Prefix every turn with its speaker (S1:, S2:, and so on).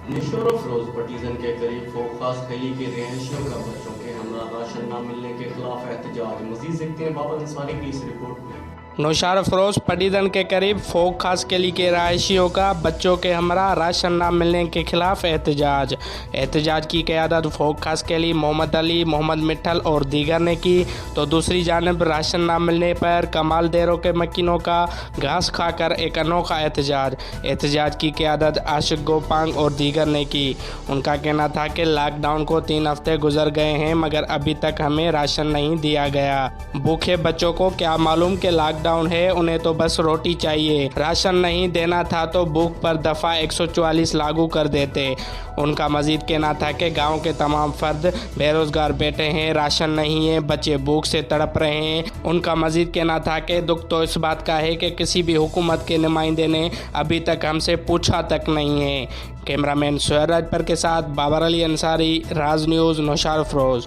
S1: निशोर फिरोज पटीजन के करीब फोखास खली के रिहायशियों का बच्चों के हमरा राशन न मिलने के खिलाफ एहतजाज। मजीद देखते हैं बाबर अंसारी की इस रिपोर्ट में।
S2: नौशार फरोज पटीदन के करीब फोक खास केली के रहायशियों का बच्चों के हमरा राशन न मिलने के खिलाफ एहतजाज की क़यादत फोक खास केली मोहम्मद अली, मोहम्मद मिठल और दीगर ने की, तो दूसरी जानब राशन न मिलने पर कमाल देरों के मकीनों का घास खाकर एक अनोखा एहतजाज की क़यादत आशिक गोपांग और दीगर ने की। उनका कहना था कि लॉकडाउन को 3 हफ्ते गुजर गए हैं मगर अभी तक हमें राशन नहीं दिया गया। भूखे बच्चों को क्या मालूम कि लॉकडाउन है, उन्हें तो बस रोटी चाहिए। राशन नहीं देना था तो भूख पर दफ़ा 144 लागू कर देते। उनका मजीद कहना था कि गांव के तमाम फर्द बेरोज़गार बैठे हैं, राशन नहीं है, बच्चे भूख से तड़प रहे हैं। उनका मजीद कहना था कि दुख तो इस बात का है कि किसी भी हुकूमत के नुमाइंदे ने अभी तक हमसे पूछा तक नहीं है। कैमरामैन सुहेल राजपर के साथ बाबर अली अंसारी, राज न्यूज़, नौशार फरोज।